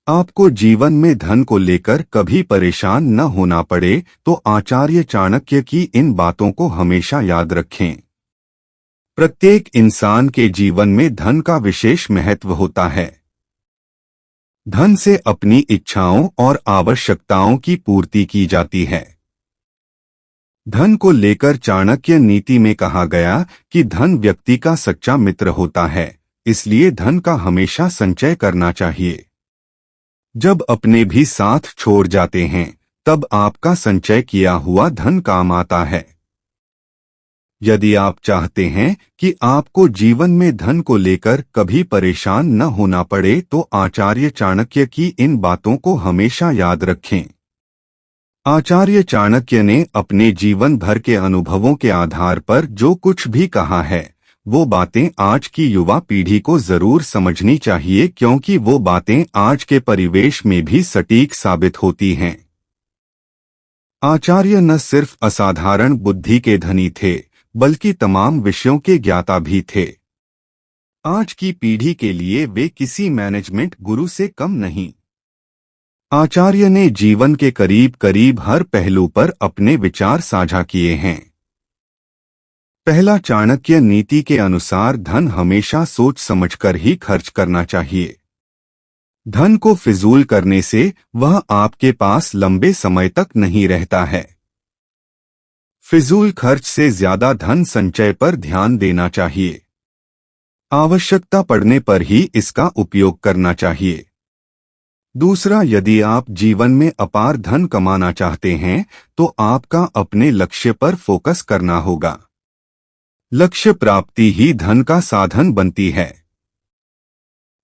आपको जीवन में धन को लेकर कभी परेशान न होना पड़े तो आचार्य चाणक्य की इन बातों को हमेशा याद रखें। प्रत्येक इंसान के जीवन में धन का विशेष महत्व होता है। धन से अपनी इच्छाओं और आवश्यकताओं की पूर्ति की जाती है। धन को लेकर चाणक्य नीति में कहा गया कि धन व्यक्ति का सच्चा मित्र होता है, इसलिए धन का हमेशा संचय करना चाहिए। जब अपने भी साथ छोड़ जाते हैं तब आपका संचय किया हुआ धन काम आता है। यदि आप चाहते हैं कि आपको जीवन में धन को लेकर कभी परेशान न होना पड़े तो आचार्य चाणक्य की इन बातों को हमेशा याद रखें। आचार्य चाणक्य ने अपने जीवन भर के अनुभवों के आधार पर जो कुछ भी कहा है वो बातें आज की युवा पीढ़ी को जरूर समझनी चाहिए, क्योंकि वो बातें आज के परिवेश में भी सटीक साबित होती हैं। आचार्य न सिर्फ असाधारण बुद्धि के धनी थे बल्कि तमाम विषयों के ज्ञाता भी थे। आज की पीढ़ी के लिए वे किसी मैनेजमेंट गुरु से कम नहीं। आचार्य ने जीवन के करीब करीब हर पहलू पर अपने विचार साझा किए हैं। पहला, चाणक्य नीति के अनुसार धन हमेशा सोच समझकर ही खर्च करना चाहिए। धन को फिजूल करने से वह आपके पास लंबे समय तक नहीं रहता है। फिजूल खर्च से ज्यादा धन संचय पर ध्यान देना चाहिए। आवश्यकता पड़ने पर ही इसका उपयोग करना चाहिए। दूसरा, यदि आप जीवन में अपार धन कमाना चाहते हैं तो आपका अपने लक्ष्य पर फोकस करना होगा। लक्ष्य प्राप्ति ही धन का साधन बनती है।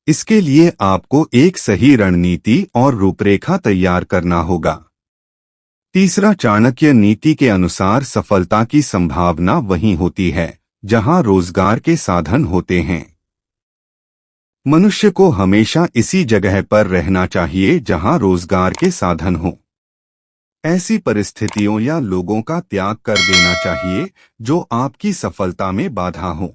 इसके लिए आपको एक सही रणनीति और रूपरेखा तैयार करना होगा। तीसरा, चाणक्य नीति के अनुसार सफलता की संभावना वहीं होती है जहां रोजगार के साधन होते हैं। मनुष्य को हमेशा इसी जगह पर रहना चाहिए जहां रोजगार के साधन हो। ऐसी परिस्थितियों या लोगों का त्याग कर देना चाहिए जो आपकी सफलता में बाधा हो।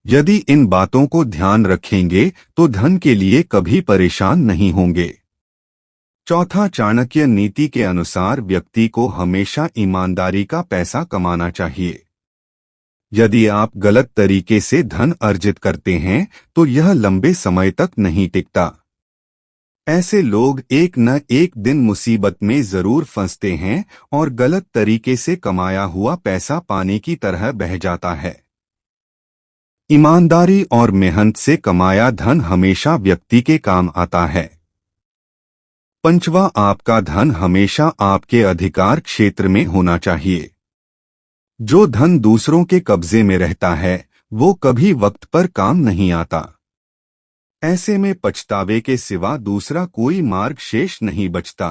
यदि इन बातों को ध्यान रखेंगे तो धन के लिए कभी परेशान नहीं होंगे। चौथा, चाणक्य नीति के अनुसार व्यक्ति को हमेशा ईमानदारी का पैसा कमाना चाहिए। यदि आप गलत तरीके से धन अर्जित करते हैं तो यह लंबे समय तक नहीं टिकता। ऐसे लोग एक न एक दिन मुसीबत में जरूर फंसते हैं और गलत तरीके से कमाया हुआ पैसा पानी की तरह बह जाता है। ईमानदारी और मेहनत से कमाया धन हमेशा व्यक्ति के काम आता है। पंचवा, आपका धन हमेशा आपके अधिकार क्षेत्र में होना चाहिए। जो धन दूसरों के कब्जे में रहता है वो कभी वक्त पर काम नहीं आता। ऐसे में पछतावे के सिवा दूसरा कोई मार्ग शेष नहीं बचता।